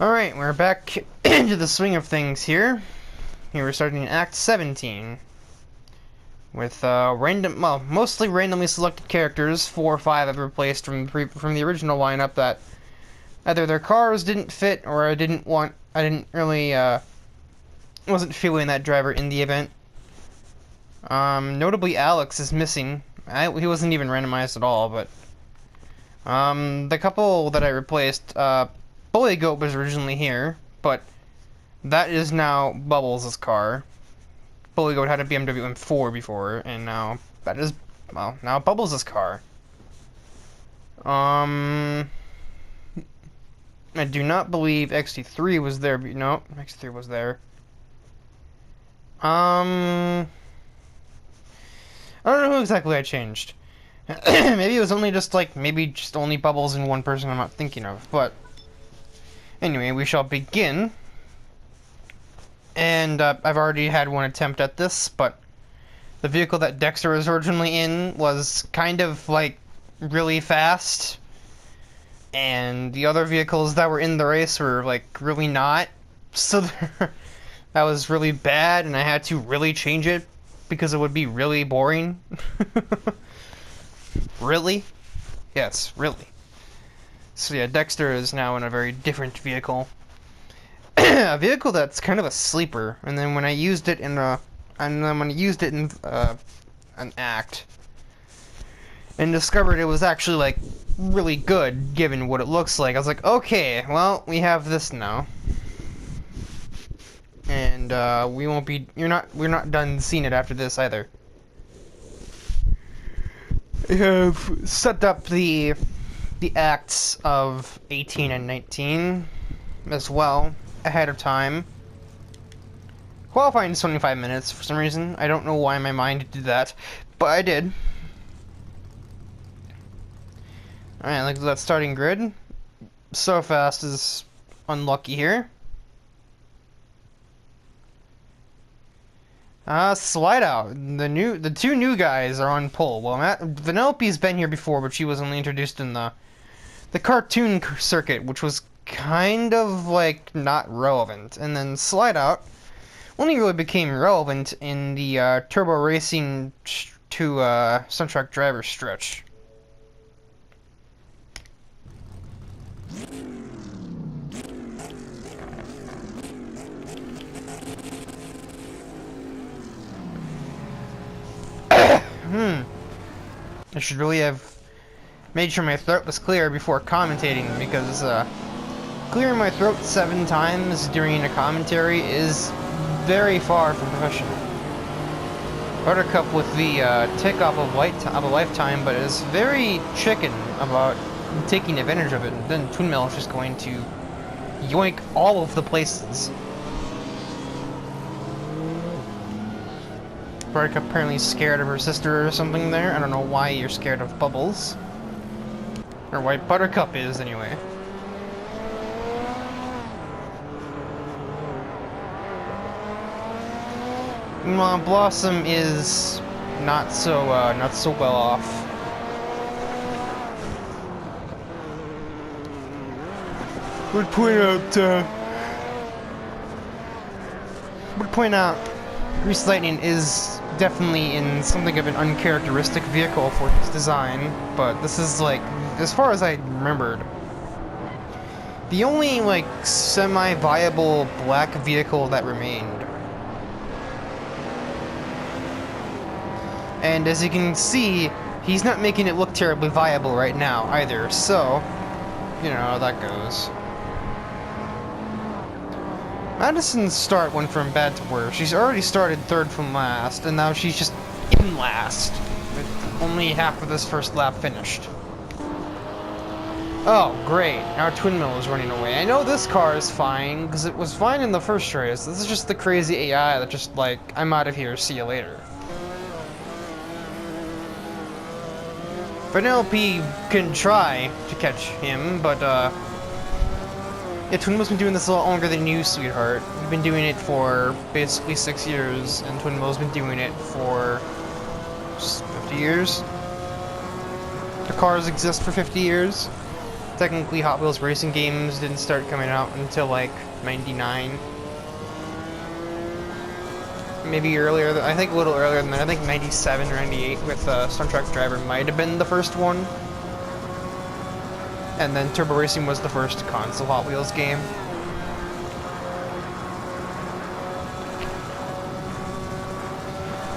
Alright, we're back into the swing of things here. Here we're starting in Act 17. With mostly randomly selected characters, 4 or 5 I've replaced from the original lineup that either their cars didn't fit or wasn't feeling that driver in the event. Notably Alex is missing. He wasn't even randomized at all, but the couple that I replaced, Bully Goat was originally here, but that is now Bubbles' car. Bully Goat had a BMW M4 before, and now that is, well, now Bubbles' car. I do not believe XT3 was there, but no, XT3 was there. I don't know who exactly I changed. Maybe it was only just only Bubbles and one person I'm not thinking of, but anyway, we shall begin. And I've already had one attempt at this, but the vehicle that Dexter was originally in was kind of really fast, and the other vehicles that were in the race were really not. So that was really bad, and I had to really change it because it would be really boring. Really? Yes, really. So yeah, Dexter is now in a very different vehicle. A vehicle that's kind of a sleeper, and then when I used it in an act and discovered it was actually really good given what it looks like, I was like, okay, well, we have this now. And we're not done seeing it after this either. I have set up the acts of 18 and 19 as well ahead of time. Qualifying is 25 minutes for some reason. I don't know why my mind did that, but I did. Alright, look at that starting grid. So fast is unlucky here. Slide out. The two new guys are on pole. Well, Vanellope's been here before, but she was only introduced in the cartoon circuit, which was kind of not relevant. And then Slide Out only really became relevant in the Turbo Racing to Stunt Track Driver stretch. I should really have made sure my throat was clear before commentating, because clearing my throat 7 times during a commentary is very far from professional. Buttercup with the tick off of a lifetime, but is very chicken about taking advantage of it, and then Twin Mill is just going to yoink all of the places. Buttercup apparently scared of her sister or something there. I don't know why you're scared of Bubbles. Or why Buttercup is, anyway. Well, Blossom is not so well off. Would point out Grease Lightning is definitely in something of an uncharacteristic vehicle for its design, but this is as far as I remembered, the only semi-viable black vehicle that remained. And as you can see, he's not making it look terribly viable right now either, so you know how that goes. Madison's start went from bad to worse. She's already started 3rd from last, and now she's just in last, with only half of this first lap finished. Oh, great. Now Twin Mill is running away. I know this car is fine, because it was fine in the first race. This is just the crazy AI that just I'm out of here, see you later. Vanellope can try to catch him, but yeah, Twin Mill's been doing this a lot longer than you, sweetheart. You've been doing it for basically 6 years, and Twin Mill's been doing it for 50 years. The cars exist for 50 years. Technically, Hot Wheels racing games didn't start coming out until like 99. Maybe earlier, I think a little earlier than that. I think 97 or 98 with Stunt Track Driver might have been the first one. And then Turbo Racing was the first console Hot Wheels game.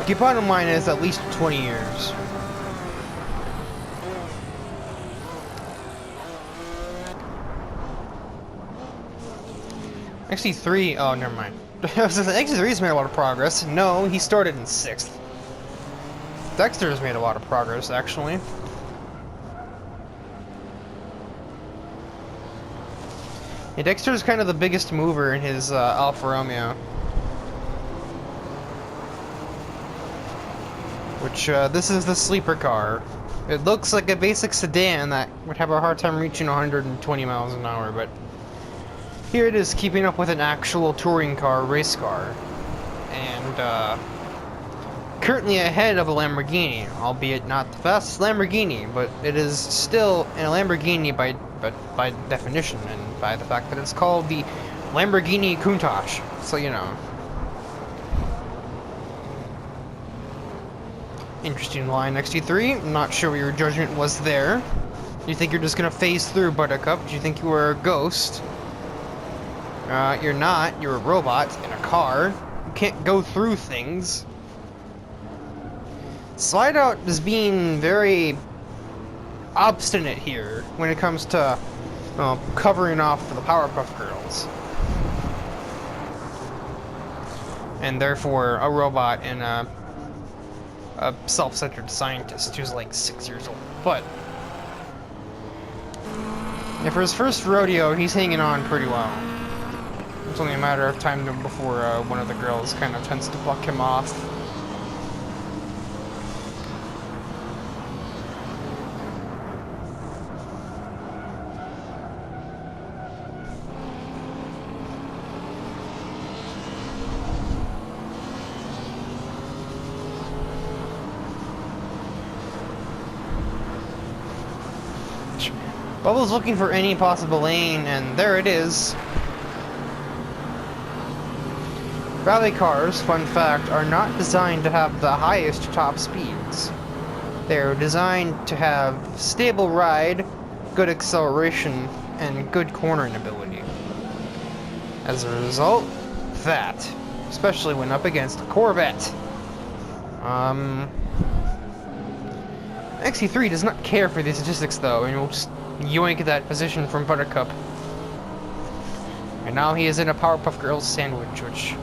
The bottom line is at least 20 years. XT3, oh, never mind. XT3's made a lot of progress. No, he started in 6th. Dexter's made a lot of progress, actually. Yeah, Dexter's kind of the biggest mover in his Alfa Romeo. Which, this is the sleeper car. It looks like a basic sedan that would have a hard time reaching 120 miles an hour, but here it is, keeping up with an actual touring car, race car. And, currently ahead of a Lamborghini, albeit not the fastest Lamborghini, but it is still a Lamborghini by definition, and by the fact that it's called the Lamborghini Countach, so you know. Interesting line, XT3. I'm not sure what your judgment was there. You think you're just gonna phase through, Buttercup? Do you think you were a ghost? You're not. You're a robot in a car. You can't go through things. Slide Out is being very obstinate here when it comes to covering off for the Powerpuff Girls. And therefore, a robot and a self-centered scientist who's like 6 years old. But yeah, for his first rodeo, he's hanging on pretty well. It's only a matter of time before one of the girls kind of tends to pluck him off. Bubbles looking for any possible lane, and there it is. Rally cars, fun fact, are not designed to have the highest top speeds. They're designed to have stable ride, good acceleration, and good cornering ability. As a result, that, especially when up against a Corvette. XC3 does not care for these statistics though, and will just yoink that position from Buttercup. And now he is in a Powerpuff Girls sandwich, which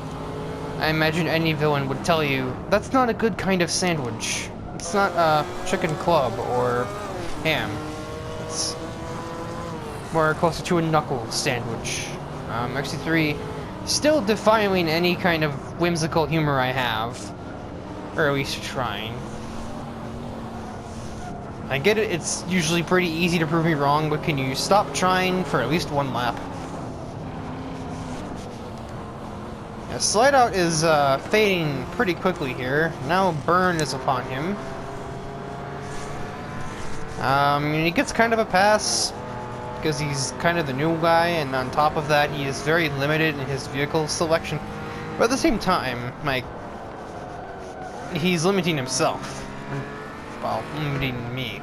I imagine any villain would tell you, that's not a good kind of sandwich. It's not a chicken club or ham. It's more closer to a knuckle sandwich. XC3 still defying any kind of whimsical humor I have. Or at least trying. I get it, it's usually pretty easy to prove me wrong, but can you stop trying for at least one lap? Yeah, Slide Out is fading pretty quickly here. Now Burn is upon him. He gets kind of a pass because he's kind of the new guy, and on top of that, he is very limited in his vehicle selection. But at the same time, like, he's limiting himself. Well, limiting me.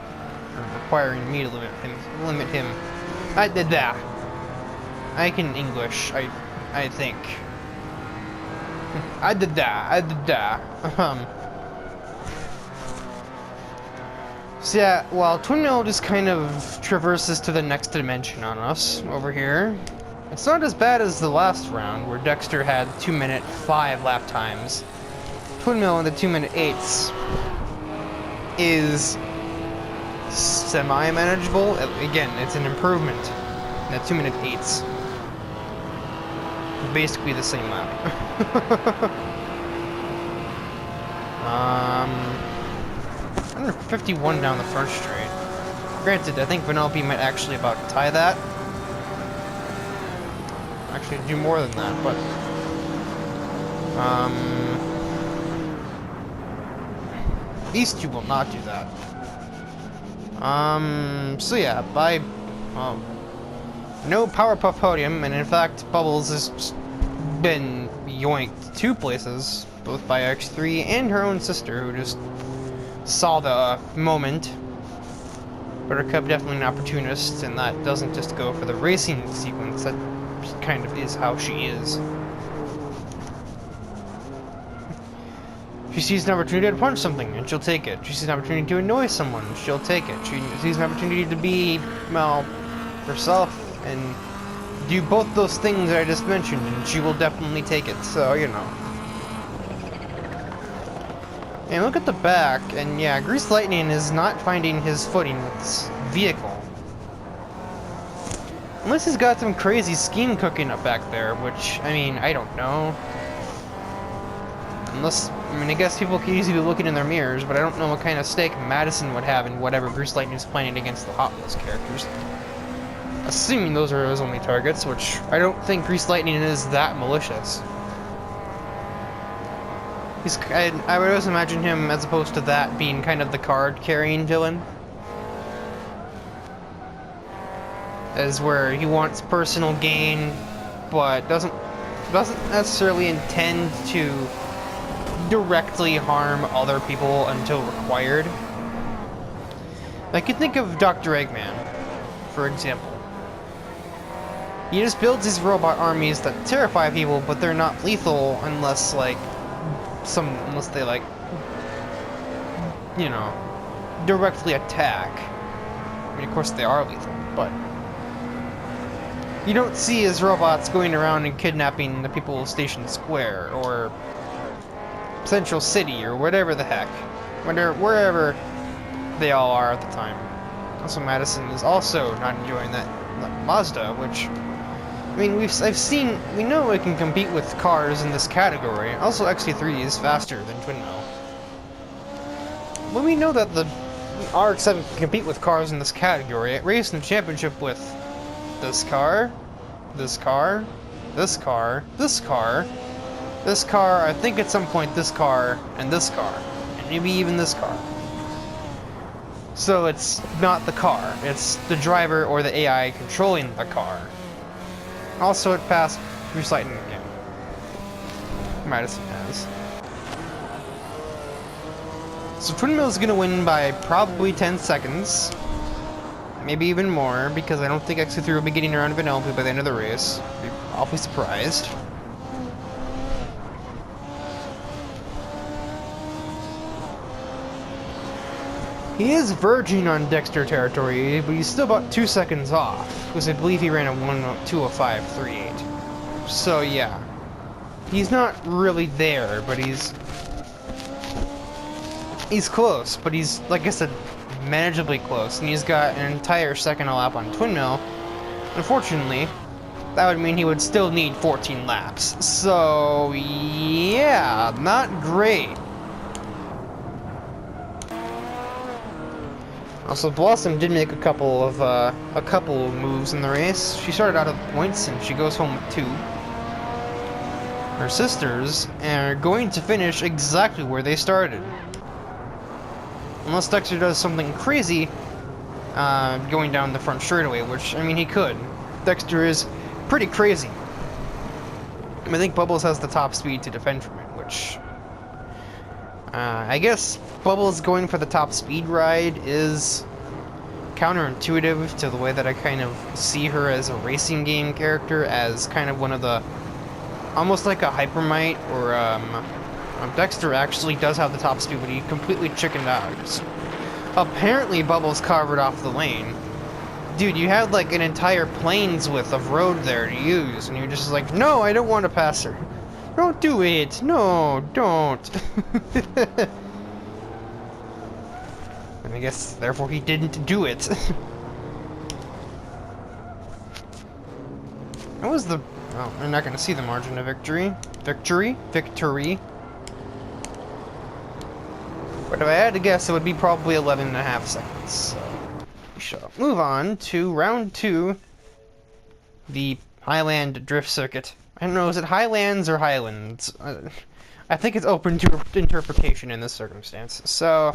Or requiring me to limit him. I did that. I can English, I think. I did that. So yeah, while Twin Mill just kind of traverses to the next dimension on us over here, it's not as bad as the last round where Dexter had 2-minute 5 lap times. Twin Mill in the 2-minute 8s is semi-manageable. Again, it's an improvement. The 2-minute 8s. Basically the same lap. 151 down the front straight. Granted, I think Vanellope might actually about tie that. Actually, do more than that, but these two will not do that. So yeah, by No Powerpuff podium, and in fact, Bubbles has just been yoinked 2 places, both by X3 and her own sister, who just saw the moment. Buttercup definitely an opportunist, and that doesn't just go for the racing sequence, that kind of is how she is. She sees an opportunity to punch something, and she'll take it. She sees an opportunity to annoy someone, she'll take it. She sees an opportunity to be, well, herself, and do both those things that I just mentioned, and she will definitely take it, so, you know. And look at the back, and yeah, Grease Lightning is not finding his footing with this vehicle. Unless he's got some crazy scheme cooking up back there, which, I mean, I don't know. Unless, I mean, I guess people could easily be looking in their mirrors, but I don't know what kind of stake Madison would have in whatever Grease Lightning is planning against the Hot Wheels characters. Assuming those are his only targets, which I don't think Grease Lightning is that malicious. I would always imagine him, as opposed to that, being kind of the card-carrying villain. As where he wants personal gain, but doesn't necessarily intend to directly harm other people until required. I could think of Dr. Eggman, for example. He just builds these robot armies that terrify people, but they're not lethal unless, like, unless they, like, you know, directly attack. I mean, of course they are lethal, but you don't see his robots going around and kidnapping the people of Station Square, or Central City, or whatever the heck. Wherever they all are at the time. Also, Madison is also not enjoying that Mazda, which, I mean, we know it can compete with cars in this category. Also, XT3 is faster than Twin Mill. Well, we know that the RX-7 can compete with cars in this category. It raced in the championship with this car, this car, this car, this car, this car, I think at some point this car, and maybe even this car. So it's not the car, it's the driver or the AI controlling the car. Also, it passed Grease Lightning again. Madison has. So Twin Mill is going to win by probably 10 seconds. Maybe even more, because I don't think XT3 will be getting around Vanellope by the end of the race. I'd be awfully surprised. He is verging on Dexter territory, but he's still about 2 seconds off, because I believe he ran a 1:02:05.38. So yeah, he's not really there, but he's close. But he's, like I said, manageably close, and he's got an entire second a lap on Twin Mill. Unfortunately, that would mean he would still need 14 laps. So yeah, not great. Also, Blossom did make a couple of moves in the race. She started out of the points, and she goes home with 2. Her sisters are going to finish exactly where they started. Unless Dexter does something crazy, going down the front straightaway, which, I mean, he could. Dexter is pretty crazy. I think Bubbles has the top speed to defend from it, which... I guess Bubbles going for the top speed ride is counterintuitive to the way that I kind of see her as a racing game character, as kind of one of the... almost like a Hypermite, or, Dexter actually does have the top speed, but he completely chickened out. Apparently Bubbles carved off the lane. Dude, you had like an entire plane's width of road there to use, and you're just like, no, I don't want to pass her. Don't do it! No, don't! And I guess, therefore, he didn't do it. What was the... oh, I'm not gonna see the margin of victory. Victory? But if I had to guess, it would be probably 11.5 seconds. So, we shall move on to round 2. The Highland Drift Circuit. I don't know, is it Highlands or Highlands? I think it's open to interpretation in this circumstance. So,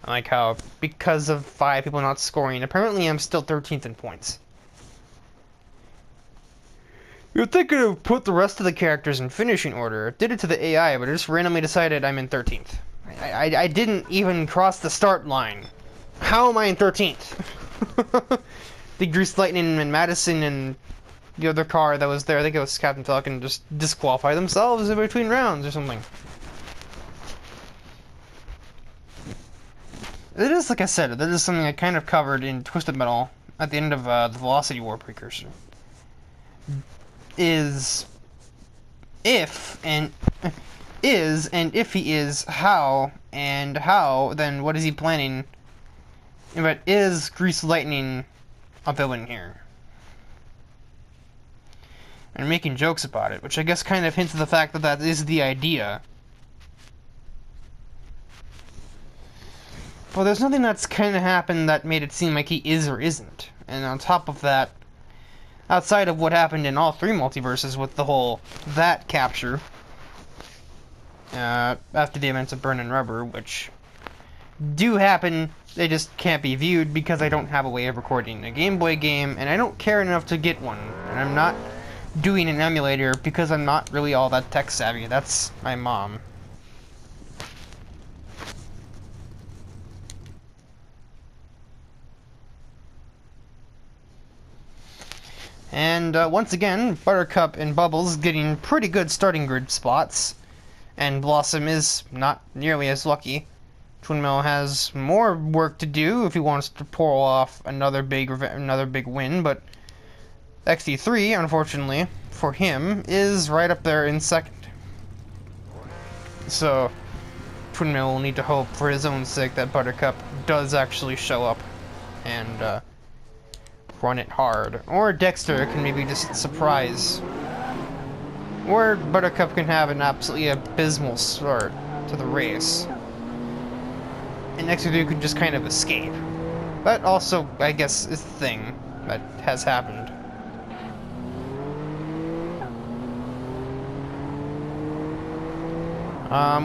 I like how, because of 5 people not scoring, apparently I'm still 13th in points. You'd think it would put the rest of the characters in finishing order. It did it to the AI, but it just randomly decided I'm in 13th. I didn't even cross the start line. How am I in 13th? The Grease Lightning and Madison and the other car that was there, I think it was Captain Falcon, just disqualify themselves in between rounds or something. It is, like I said, that is something I kind of covered in Twisted Metal at the end of the Velocity War precursor. Is if he is, how, and how, then what is he planning? But is Grease Lightning a villain here? And making jokes about it, which I guess kind of hints at the fact that that is the idea. But there's nothing that's kind of happened that made it seem like he is or isn't. And on top of that, outside of what happened in all three multiverses with the whole that capture, after the events of Burn and Rubber, which do happen, they just can't be viewed because I don't have a way of recording a Game Boy game, and I don't care enough to get one. And I'm not doing an emulator because I'm not really all that tech savvy. That's my mom. And once again, Buttercup and Bubbles getting pretty good starting grid spots, and Blossom is not nearly as lucky. Twinmill has more work to do if he wants to pull off another big win, but XD3, unfortunately for him, is right up there in second. So Twinmill will need to hope for his own sake that Buttercup does actually show up and run it hard. Or Dexter can maybe just surprise. Or Buttercup can have an absolutely abysmal start to the race. And XD3 could just kind of escape. That also, I guess, is a thing that has happened.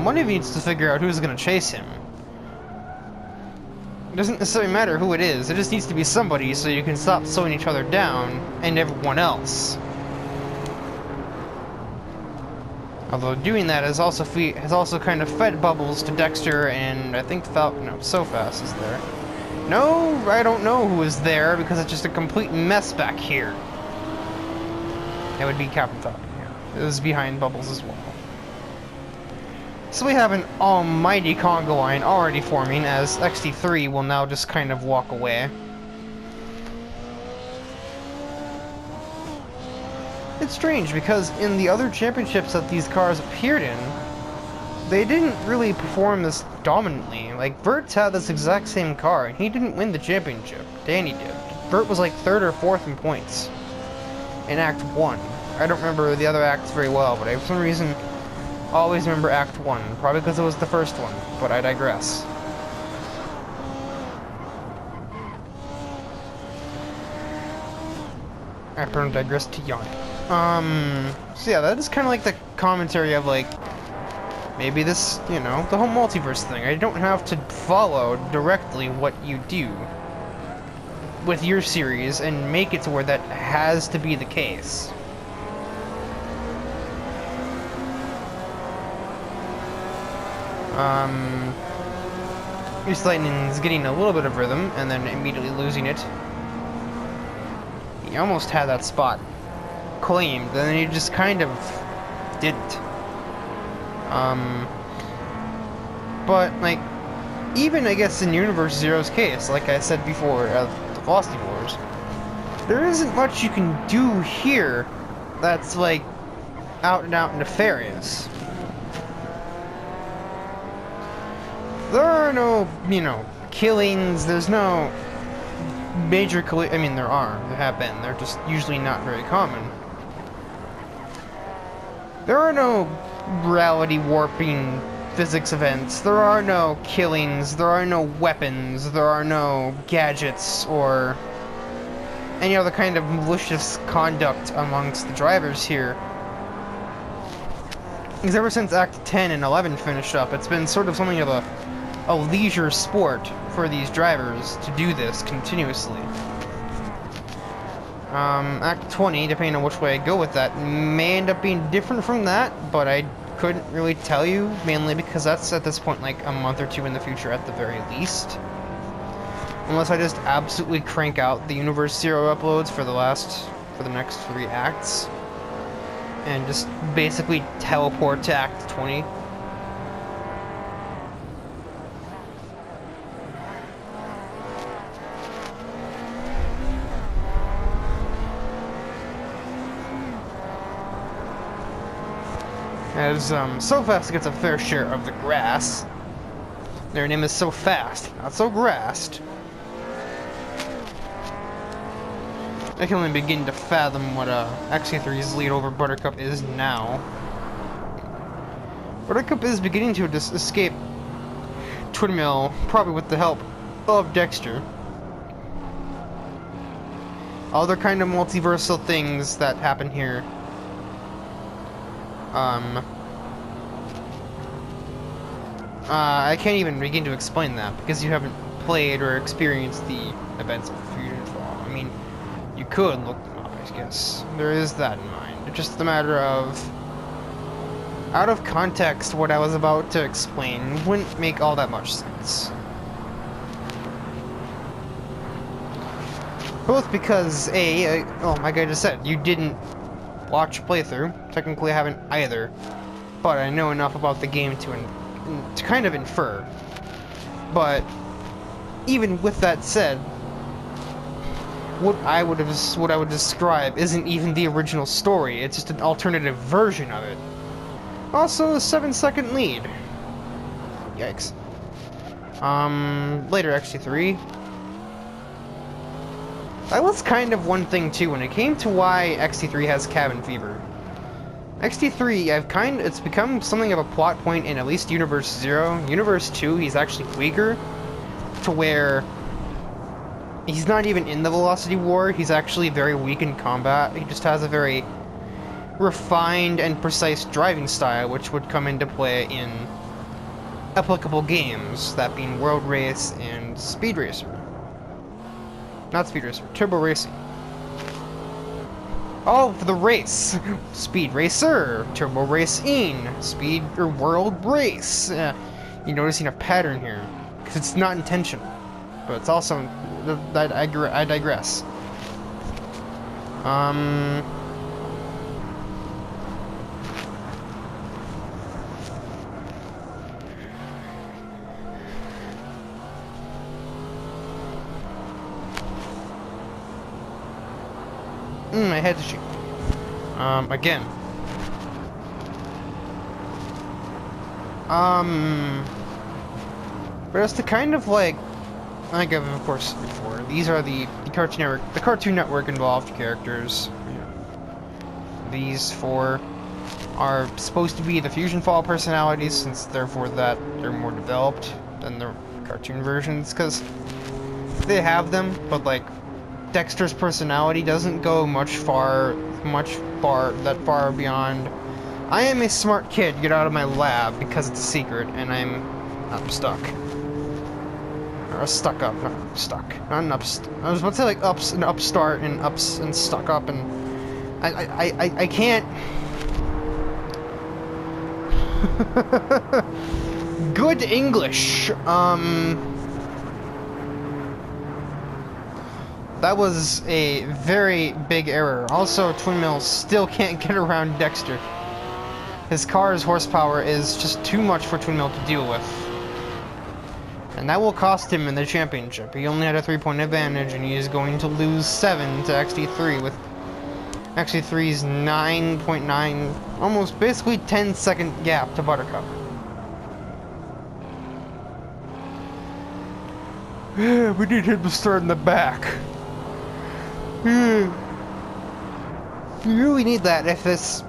One of you needs to figure out who's going to chase him. It doesn't necessarily matter who it is, it just needs to be somebody so you can stop slowing each other down and everyone else. Although doing that has also kind of fed Bubbles to Dexter, and I think So Fast is there. No, I don't know who is there because it's just a complete mess back here. That would be Captain Falcon, yeah. It was behind Bubbles as well. So we have an almighty conga line already forming, as XD3 will now just kind of walk away. It's strange, because in the other championships that these cars appeared in, they didn't really perform this dominantly. Like, Vert's had this exact same car, and he didn't win the championship. Danny did. Vert was like 3rd or 4th in points in Act 1. I don't remember the other acts very well, but I, for some reason, always remember Act 1, probably because it was the first one, but I digress. I don't digress to yawn. So yeah, that is kind of like the commentary of, like, maybe this, you know, the whole multiverse thing. I don't have to follow directly what you do with your series and make it to where that has to be the case. Grease Lightning's getting a little bit of rhythm, and then immediately losing it. He almost had that spot claimed, and then he just kind of didn't. But, like, even, I guess, in Universe Zero's case, like I said before, of the Velocity Wars, there isn't much you can do here that's, like, out and out nefarious. There are no, you know, killings, there's no major I mean, there have been, they're just usually not very common. There are no reality warping physics events, there are no killings, there are no weapons, there are no gadgets, or any other kind of malicious conduct amongst the drivers here. Because ever since Act 10 and 11 finished up, it's been sort of something of a leisure sport for these drivers to do this continuously. Act 20, depending on which way I go with that, may end up being different from that, but I couldn't really tell you, mainly because that's at this point like a month or two in the future at the very least. Unless I just absolutely crank out the Universe Zero uploads for the next 3 acts. And just basically teleport to Act 20. As So Fast gets a fair share of the grass. Their name is So Fast, not So Grassed. I can only begin to fathom what XC3's lead over Buttercup is now. Buttercup is beginning to escape Twin Mill, probably with the help of Dexter. Other kind of multiversal things that happen here. I can't even begin to explain that because you haven't played or experienced the events of Fusion Fall. I mean, you could look them up, I guess. There is that in mind. It's just a matter of, out of context, what I was about to explain wouldn't make all that much sense. Both because, like I just said, you didn't watch a playthrough. Technically, I haven't either. But I know enough about the game to kind of infer. But even with that said, what I would describe isn't even the original story. It's just an alternative version of it. Also, a 7-second lead. Yikes. Later XT3. That was kind of one thing too when it came to why XT3 has cabin fever. XT3, it's become something of a plot point in at least Universe 0. Universe 2, he's actually weaker to where he's not even in the Velocity War. He's actually very weak in combat. He just has a very refined and precise driving style, which would come into play in applicable games, that being World Race and Speed Racer. Not Speed Racer, Turbo Racing. Oh, for the race! Speed Racer, Turbo Racing, Speed or World Race. You're noticing a pattern here, because it's not intentional, but it's also I digress. I had to shoot. Again. But it's the kind of like I've of course before. These are the Cartoon Network involved characters. These 4 are supposed to be the Fusion Fall personalities, since therefore that they're more developed than the cartoon versions, because they have them, but like Dexter's personality doesn't go much far beyond, I am a smart kid, get out of my lab, because it's a secret, and I'm stuck. Or stuck up, not stuck. Not an I was about to say like an upstart and ups and stuck up, and I can't. Good English. That was a very big error. Also, Twin Mill still can't get around Dexter. His car's horsepower is just too much for Twin Mill to deal with. And that will cost him in the championship. He only had a 3-point advantage, and he is going to lose 7 to XT3 with XT3's 9.9, almost basically 10-second gap to Buttercup. We need him to start in the back. You really need that if this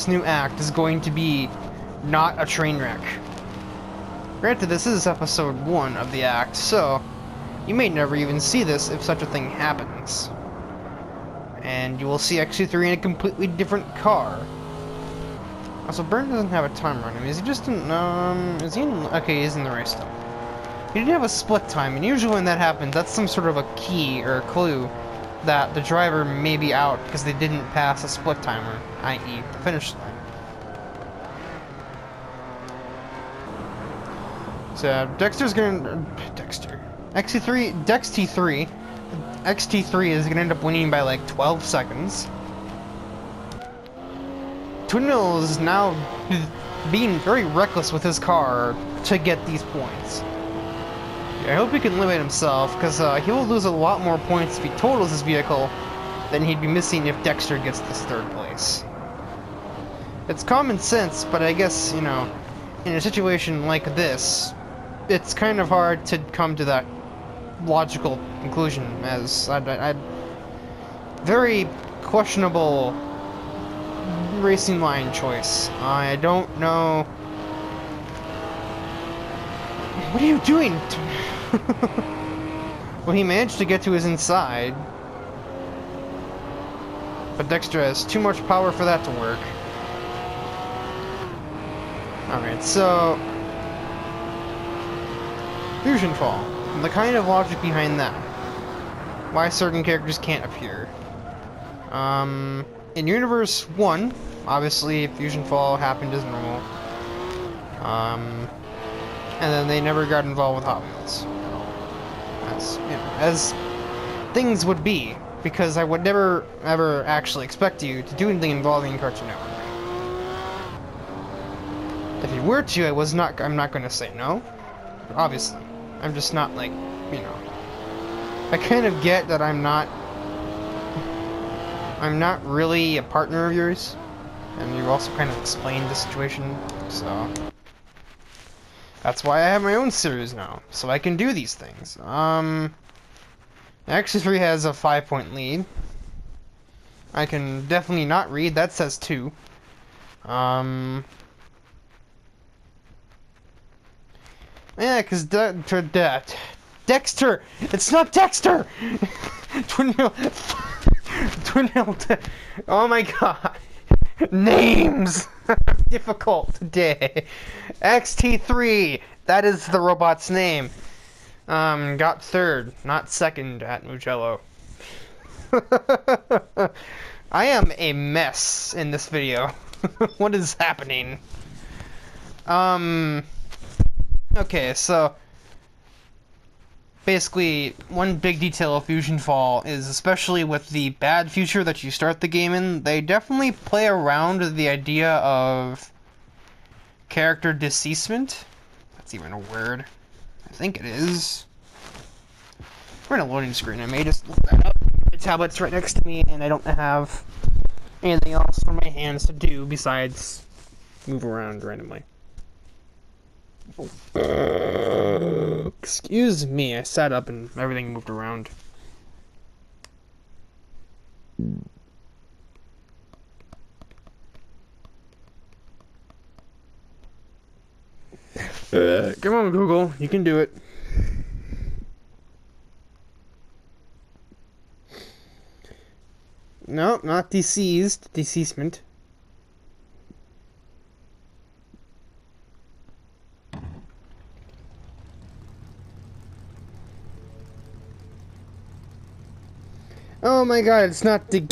new act is going to be not a train wreck. Granted, this is episode 1 of the act, so you may never even see this if such a thing happens. And you will see XT3 in a completely different car. Also, Burn doesn't have a timer on him. Is he just in, is he in, okay, he's in the race still. He didn't have a split time, and usually when that happens, that's some sort of a key or a clue that the driver may be out because they didn't pass a split timer, i.e. the finish line. So Dexter's gonna XT3 is gonna end up winning by like 12 seconds. Twin Mill is now being very reckless with his car to get these points. I hope he can limit himself, because he will lose a lot more points if he totals his vehicle than he'd be missing if Dexter gets this third place. It's common sense, but I guess, you know, in a situation like this, it's kind of hard to come to that logical conclusion, as I'd very questionable racing line choice. I don't know. What are you doing? Well, he managed to get to his inside, but Dexter has too much power for that to work. Alright, so Fusion Fall. The kind of logic behind that. Why certain characters can't appear. In Universe 1, obviously Fusion Fall happened as normal. And then they never got involved with Hot Wheels. As, you know, as things would be, because I would never ever actually expect you to do anything involving Cartoon Network. If you were to, I'm not going to say no. Obviously. I'm just not like, you know. I kind of get that I'm not really a partner of yours. And you've also kind of explained the situation, so that's why I have my own series now, so I can do these things. X3 has a 5-point lead. I can definitely not read, that says 2. Yeah, because Dexter! It's not Dexter! Twin Mill... Oh my god. Names! Difficult today. XT3! That is the robot's name. Got third, not second at Mugello. I am a mess in this video. What is happening? Okay, so basically, one big detail of Fusion Fall is, especially with the bad future that you start the game in, they definitely play around with the idea of character deceasement. That's even a word. I think it is. We're in a loading screen. I may just look that up. My tablet's right next to me, and I don't have anything else for my hands to do besides move around randomly. Excuse me, I sat up and everything moved around. Come on, Google, you can do it. No, not deceased. Deceasement. Oh my god, it's not the...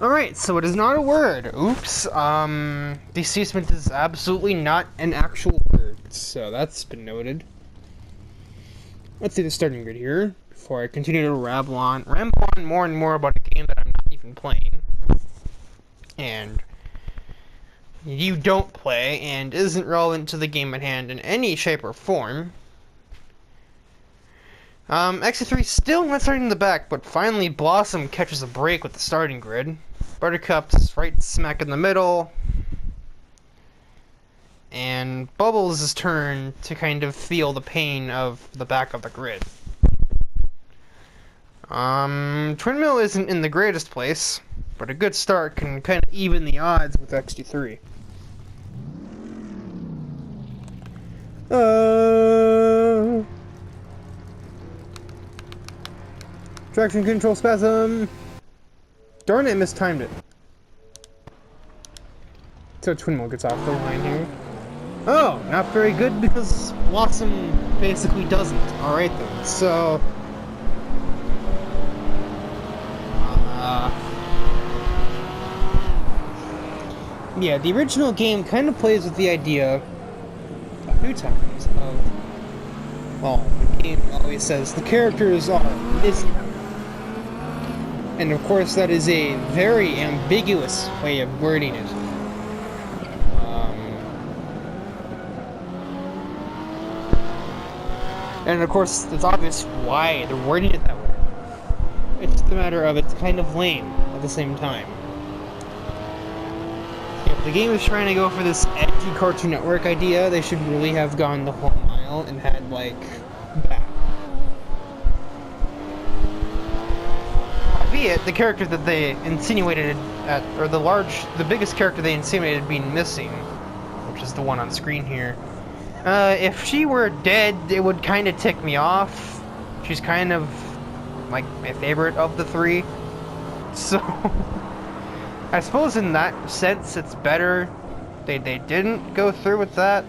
Alright, so it is not a word. Oops. Deceasement is absolutely not an actual word. So that's been noted. Let's see the starting grid here, before I continue to ramble on more and more about a game that I'm not even playing. And you don't play, and isn't relevant to the game at hand in any shape or form. X3 still not starting in the back, but finally Blossom catches a break with the starting grid. Buttercup's right smack in the middle. And Bubbles' turn to kind of feel the pain of the back of the grid. Twin Mill isn't in the greatest place, but a good start can kind of even the odds with XT3. Traction control spasm. Darn it, mistimed it. So Twinmo gets off the line here. Oh, not very good because Blossom basically doesn't. Alright then, so... yeah, the original game kind of plays with the idea a few times of... well, the game always says the characters are missing. And of course that is a very ambiguous way of wording it. And of course, it's obvious why they're wording it that way. It's just a matter of it's kind of lame at the same time. If the game is trying to go for this edgy Cartoon Network idea, they should really have gone the whole mile and had, like, that. Albeit, the character that they insinuated or the biggest character they insinuated being missing, which is the one on screen here, if she were dead, it would kind of tick me off. She's kind of, like, my favorite of the three. So, I suppose in that sense, it's better they didn't go through with that.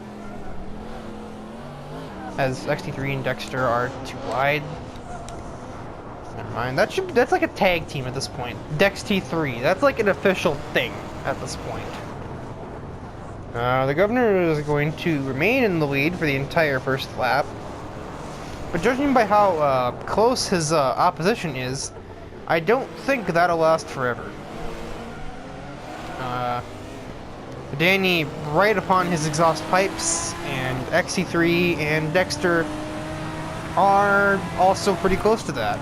As XT3 and Dexter are too wide. Never mind. That's like a tag team at this point. DexT3. That's like an official thing at this point. The governor is going to remain in the lead for the entire first lap. But judging by how close his opposition is, I don't think that'll last forever. Danny right upon his exhaust pipes, and XC3 and Dexter are also pretty close to that.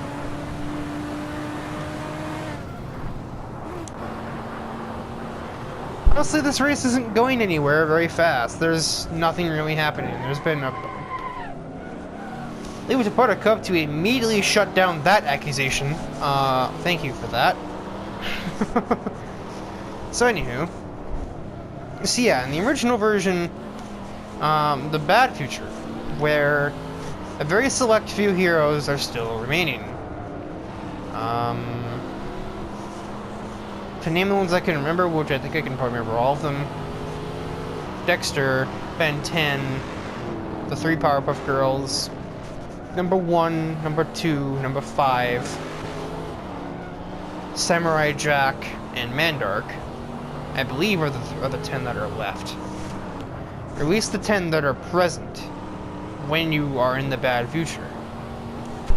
Honestly, this race isn't going anywhere very fast. There's nothing really happening. There's been a... Leave it to Buttercup to immediately shut down that accusation. Thank you for that. So anywho. So yeah, in the original version, the bad future, where a very select few heroes are still remaining. To name the ones I can remember, which I think I can probably remember all of them: Dexter, Ben 10, the 3 Powerpuff Girls, number 1, number 2, number 5, Samurai Jack, and Mandark, I believe are the 10 that are left. Or at least the 10 that are present when you are in the bad future.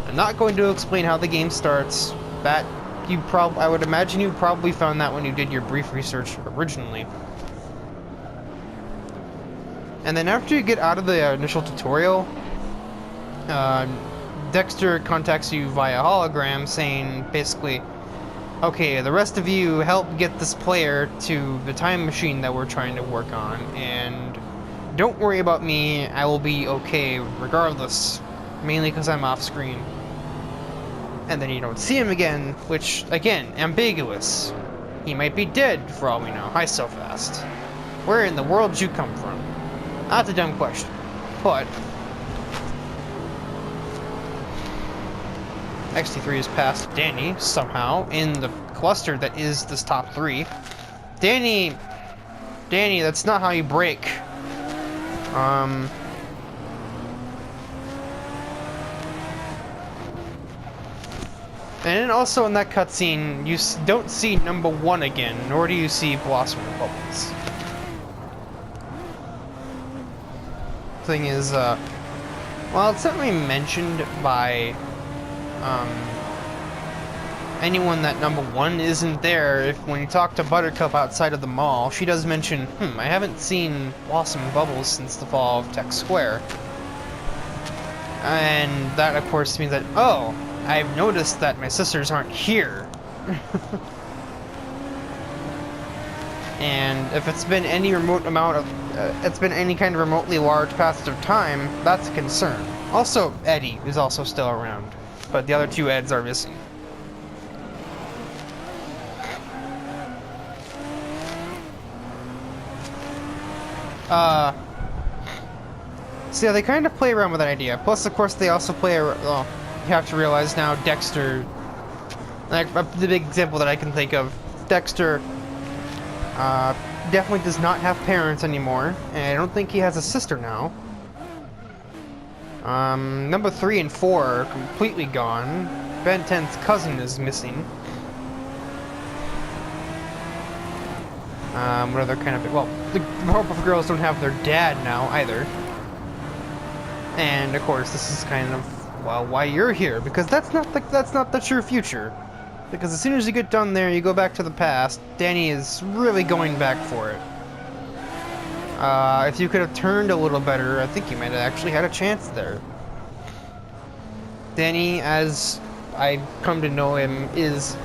I'm not going to explain how the game starts. That I would imagine you probably found that when you did your brief research originally. And then after you get out of the initial tutorial, Dexter contacts you via hologram saying basically, okay, the rest of you help get this player to the time machine that we're trying to work on, and don't worry about me, I will be okay regardless, mainly because I'm off screen. And then you don't see him again, which, again, ambiguous. He might be dead, for all we know. Hi, so fast. Where in the world did you come from? That's a dumb question. But XT3 has passed Danny, somehow, in the cluster that is this top 3. Danny, that's not how you break. And then also in that cutscene, you don't see number 1 again, nor do you see Blossom and Bubbles. Thing is, well, it's certainly mentioned by anyone that number 1 isn't there. When you talk to Buttercup outside of the mall, she does mention, I haven't seen Blossom and Bubbles since the fall of Tech Square. And that, of course, means that, oh, I've noticed that my sisters aren't here. And if it's been any remote amount of, it's been any kind of remotely large passage of time, that's a concern. Also, Eddie is also still around, but the other 2 Eds are missing. So yeah, they kind of play around with that idea. Plus, of course, they also play well, you have to realize now, Dexter, like, the big example that I can think of, Dexter, definitely does not have parents anymore, and I don't think he has a sister now. Number 3 and 4 are completely gone. Ben 10's cousin is missing. What other kind of... Well, the Powerpuff Girls don't have their dad now, either. And, of course, this is kind of, well, why you're here. Because that's not the true future. Because as soon as you get done there, you go back to the past, Danny is really going back for it. If you could have turned a little better, I think you might have actually had a chance there. Danny, as I come to know him, is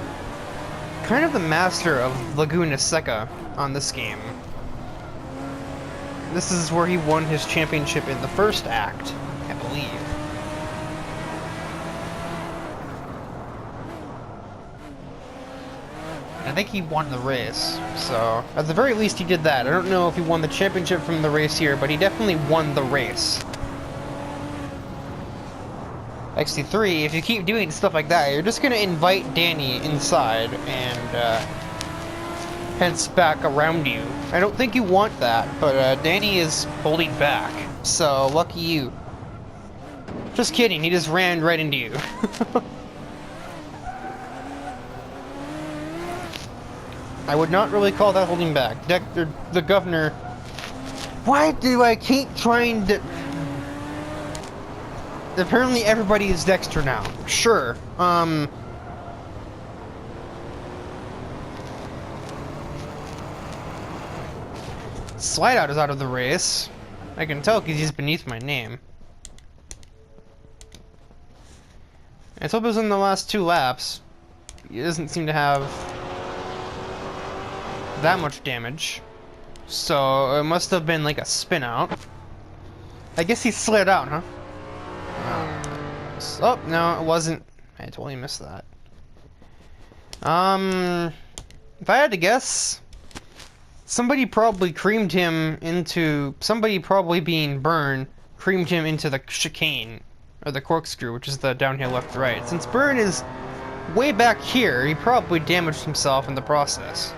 kind of the master of Laguna Seca on this game. This is where he won his championship in the first act, I believe. I think he won the race, so at the very least he did that. I don't know if he won the championship from the race here, but he definitely won the race. XT3, if you keep doing stuff like that, you're just gonna invite Danny inside and hence back around you. I don't think you want that, but Danny is holding back, so lucky you. Just kidding, he just ran right into you. I would not really call that holding back. The governor... Why do I keep trying to... Apparently everybody is Dexter now. Sure. Slideout is out of the race. I can tell because he's beneath my name. I hope it was in the last 2 laps. He doesn't seem to have that much damage. So it must have been like a spin out. I guess he slid out, huh? Oh, no, it wasn't. I totally missed that. If I had to guess, somebody probably creamed him into... Somebody probably being Byrne creamed him into the chicane, or the corkscrew, which is the downhill left-right. Since Byrne is way back here, he probably damaged himself in the process.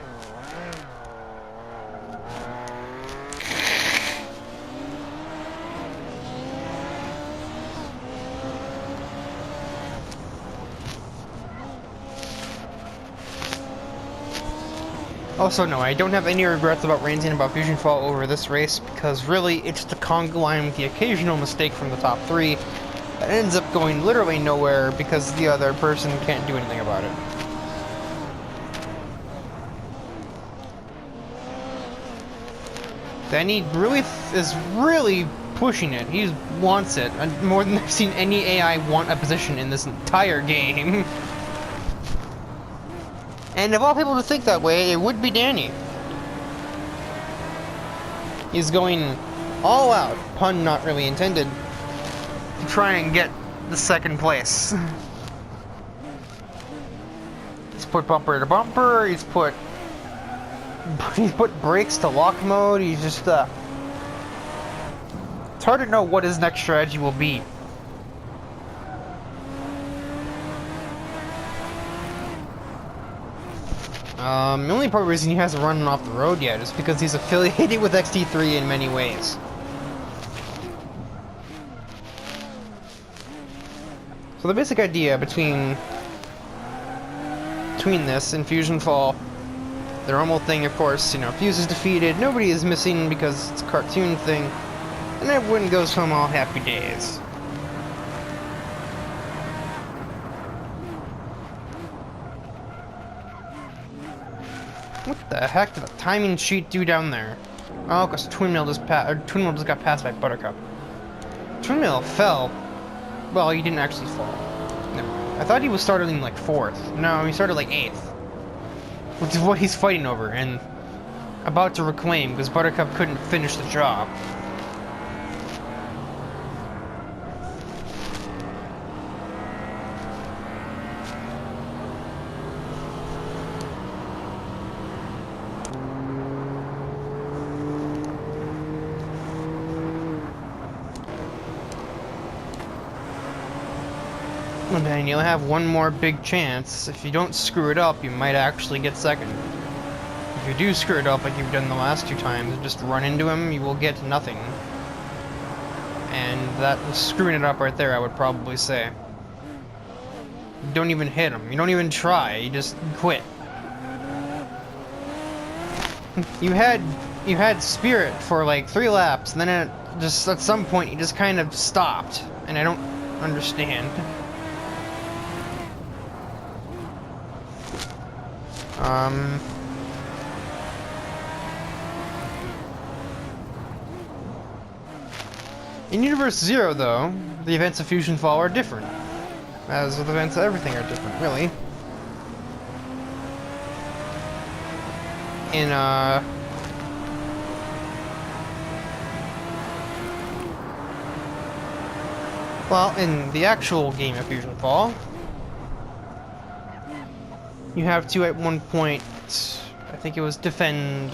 Also, no, I don't have any regrets about ranting about Fusion Fall over this race, because really, it's the conga line with the occasional mistake from the top 3 that ends up going literally nowhere because the other person can't do anything about it. Danny really is really pushing it. He wants it, more than I've seen any AI want a position in this entire game. And of all people to think that way, it would be Danny. He's going all out, pun not really intended, to try and get the 2nd place. He's put bumper to bumper, he's put brakes to lock mode, he's just, it's hard to know what his next strategy will be. The only part reason he hasn't run off the road yet is because he's affiliated with XT3 in many ways. So the basic idea between this and Fusion Fall, the normal thing, of course, you know, Fuse is defeated, nobody is missing because it's a cartoon thing, and everyone goes home all happy days. What the heck did the timing sheet do down there? Oh, because Twin Mill just got passed by Buttercup. Twin Mill fell. Well, he didn't actually fall. Never mind. I thought he was starting like 4th. No, he started like 8th. Which is what he's fighting over and about to reclaim because Buttercup couldn't finish the job. And then you'll have one more big chance. If you don't screw it up, you might actually get 2nd. if you do screw it up like you've done the last 2 times and just run into him, you will get nothing. And that was screwing it up right there, I would probably say. You don't even hit him. You don't even try. You just quit. You had spirit for like 3 laps, and then just at some point you just kind of stopped, and I don't understand. In Universe Zero, though, the events of Fusion Fall are different. As with events of everything are different, really. In, well, in the actual game of Fusion Fall, you have to, at one point, I think it was defend,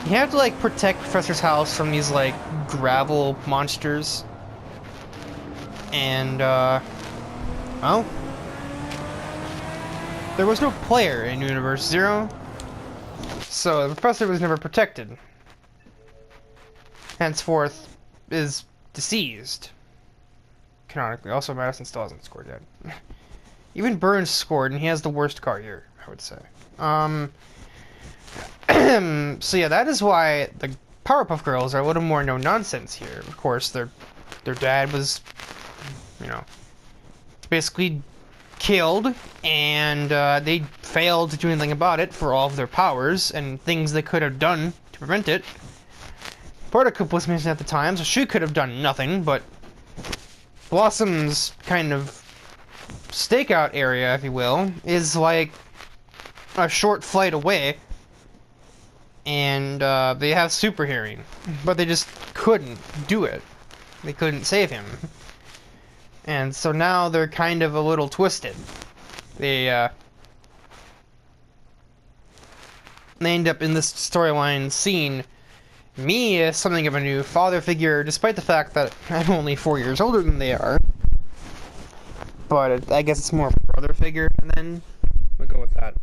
you have to, like, protect Professor's house from these, like, gravel monsters. And, well, there was no player in Universe Zero, so the Professor was never protected. Henceforth, is deceased. Canonically. Also, Madison still hasn't scored yet. Even Burns scored, and he has the worst car here, I would say. So yeah, that is why the Powerpuff Girls are a little more no-nonsense here. Of course, their dad was, you know, basically killed, and they failed to do anything about it for all of their powers and things they could have done to prevent it. Buttercup was missing at the time, so she could have done nothing, but Blossom's kind of stakeout area, if you will, is like a short flight away, and they have super hearing, but they just couldn't do it. They couldn't save him. And so now they're kind of a little twisted. They end up in this storyline seeing me as something of a new father figure, despite the fact that I'm only 4 years older than they are. But I guess it's more of a brother figure, and then we'll go with that.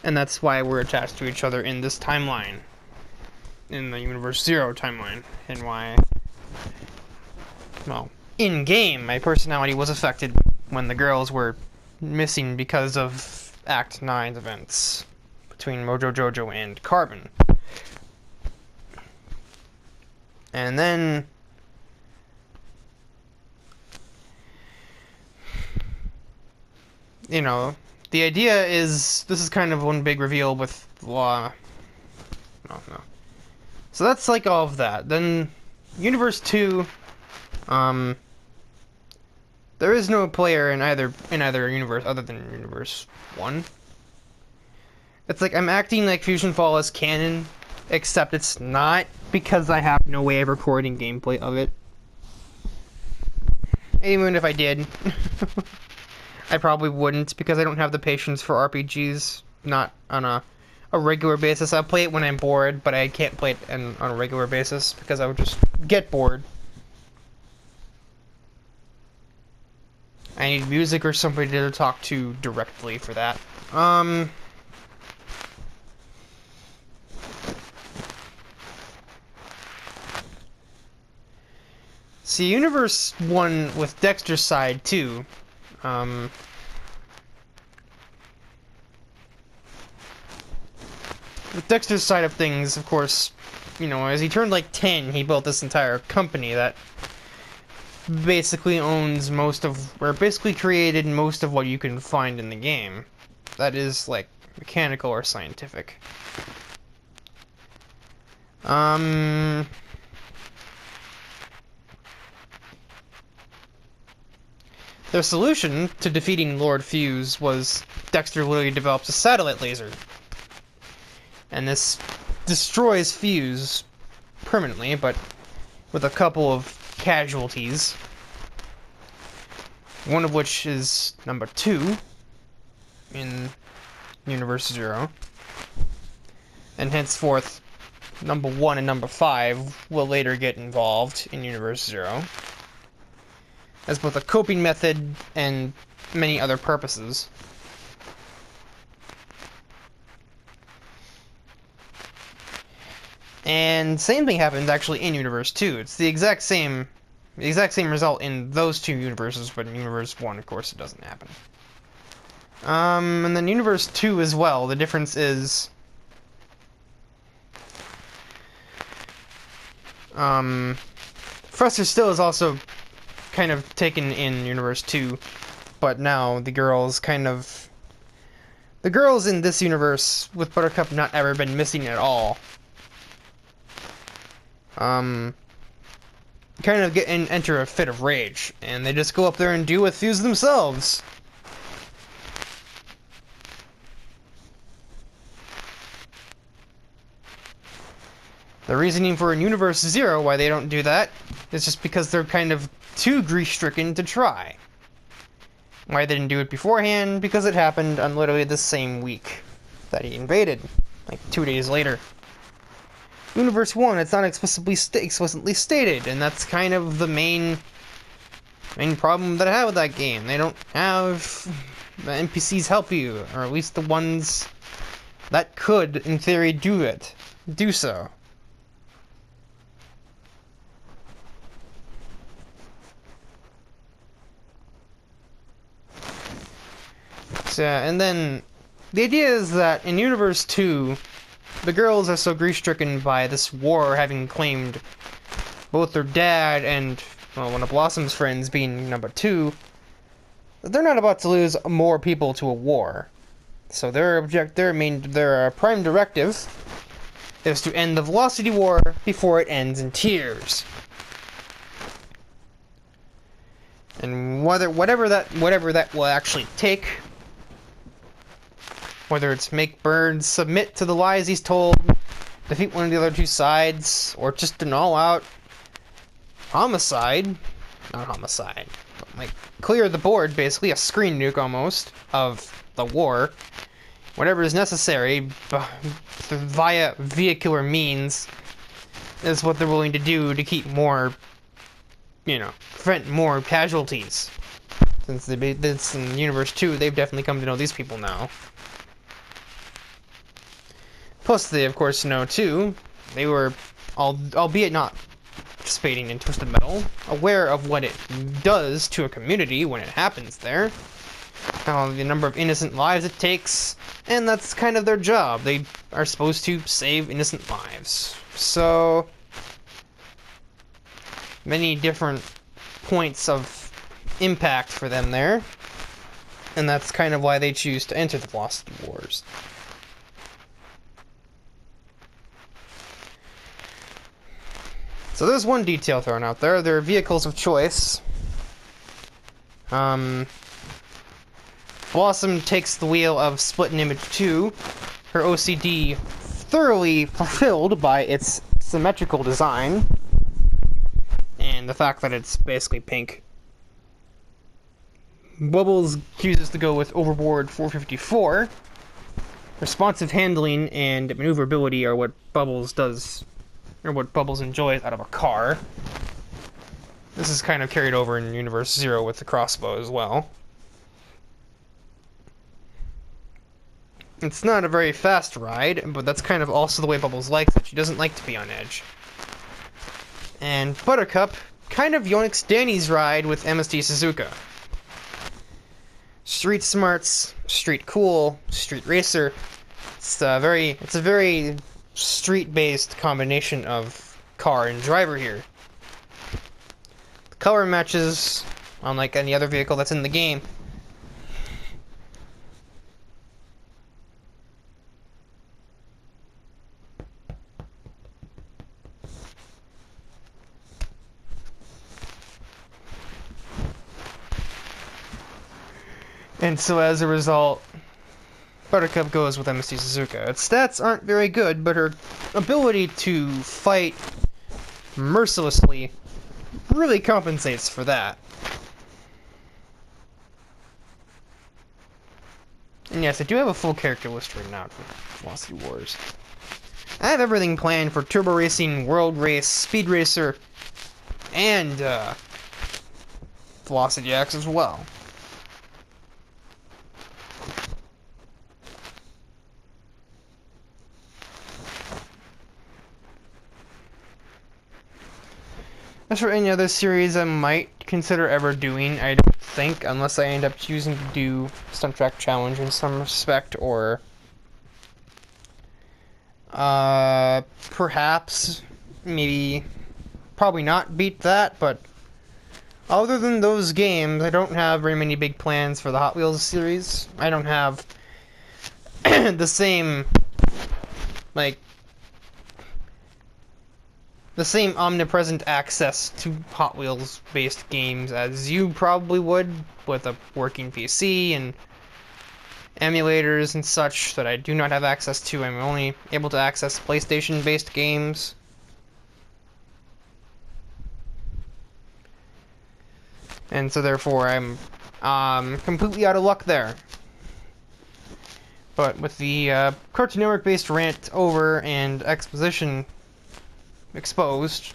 And that's why we're attached to each other in this timeline. In the Universe Zero timeline. And why, well, in-game, my personality was affected when the girls were missing because of Act 9's events between Mojo Jojo and Carbon. And then you know, the idea is this is kind of one big reveal with no. So that's like all of that. Then Universe 2, there is no player in either universe other than Universe 1. It's like I'm acting like Fusion Fall is canon, except it's not, because I have no way of recording gameplay of it. Even if I did, I probably wouldn't, because I don't have the patience for RPGs, not on a regular basis. I'll play it when I'm bored, but I can't play it on a regular basis, because I would just get bored. I need music or somebody to talk to directly for that. See, Universe 1 with Dexter's side, too. With Dexter's side of things, of course, you know, as he turned like 10, he built this entire company that basically owns most of, or basically created most of what you can find in the game. That is, like, mechanical or scientific. Their solution to defeating Lord Fuse was Dexter literally develops a satellite laser. And this destroys Fuse permanently, but with a couple of casualties. One of which is number 2 in Universe 0. And henceforth, number 1 and number 5 will later get involved in Universe 0. As both a coping method and many other purposes. And same thing happens actually in Universe 2. It's the exact same result in those two universes, but in Universe 1, of course, it doesn't happen. And then Universe 2 as well, the difference is... Professor Still is also kind of taken in Universe 2, but now the girls in this universe, with Buttercup not ever been missing at all, kind of enter a fit of rage, and they just go up there and do with Fuse themselves. The reasoning for in Universe 0 why they don't do that is just because they're kind of too grief-stricken to try. Why they didn't do it beforehand? Because it happened on literally the same week that he invaded, like 2 days later. Universe 1, it's not explicitly stated, and that's kind of the main problem that I have with that game. They don't have the NPCs help you, or at least the ones that could, in theory, do so. So, and then the idea is that in Universe 2, the girls are so grief-stricken by this war having claimed both their dad and, well, one of Blossom's friends being number 2, that they're not about to lose more people to a war. So their prime directive is to end the Velocity War before it ends in tears. And whatever that will actually take, whether it's make Bird submit to the lies he's told, defeat one of the other two sides, or just an all-out homicide, not homicide, but like clear the board, basically, a screen nuke almost, of the war, whatever is necessary, via vehicular means, is what they're willing to do to keep more, prevent more casualties. Since this in Universe 2, they've definitely come to know these people now. Plus, they, of course, know, too, they were, albeit not participating in Twisted Metal, aware of what it does to a community when it happens there, the number of innocent lives it takes, and that's kind of their job. They are supposed to save innocent lives. So, many different points of impact for them there, and that's kind of why they choose to enter the Velocity Wars. So there's one detail thrown out there. There are vehicles of choice. Blossom takes the wheel of Split and Image 2, her OCD thoroughly fulfilled by its symmetrical design, and the fact that it's basically pink. Bubbles chooses to go with Overboard 454. Responsive handling and maneuverability are what Bubbles does, or what Bubbles enjoys out of a car. This is kind of carried over in Universe 0 with the crossbow as well. It's not a very fast ride, but that's kind of also the way Bubbles likes it. She doesn't like to be on edge. And Buttercup kind of yoinks Danny's ride with MST Suzuka. Street smarts, street cool, street racer. It's a very street-based combination of car and driver here. The color matches, unlike any other vehicle that's in the game. And so as a result, Buttercup goes with MST Suzuka. Its stats aren't very good, but her ability to fight mercilessly really compensates for that. And yes, I do have a full character list written out for Velocity Wars. I have everything planned for Turbo Racing, World Race, Speed Racer, and Velocity X as well. As for any other series I might consider ever doing, I don't think, unless I end up choosing to do Stunt Track Challenge in some respect, or perhaps, maybe, probably not beat that, but other than those games, I don't have very many big plans for the Hot Wheels series. I don't have the same, like, the same omnipresent access to Hot Wheels-based games as you probably would, with a working PC and emulators and such that I do not have access to. I'm only able to access PlayStation-based games. And so therefore I'm completely out of luck there. But with the Cartoon Network-based rant over and exposition exposed,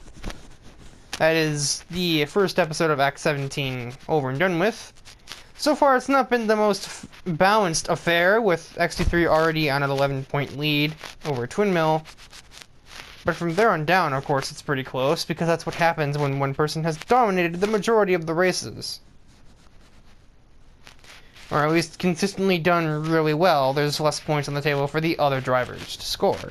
that is the first episode of Act 17 over and done with. So far, it's not been the most balanced affair, with XT3 already on an 11-point lead over Twin Mill. But from there on down, of course, it's pretty close, because that's what happens when one person has dominated the majority of the races. Or at least consistently done really well, there's less points on the table for the other drivers to score.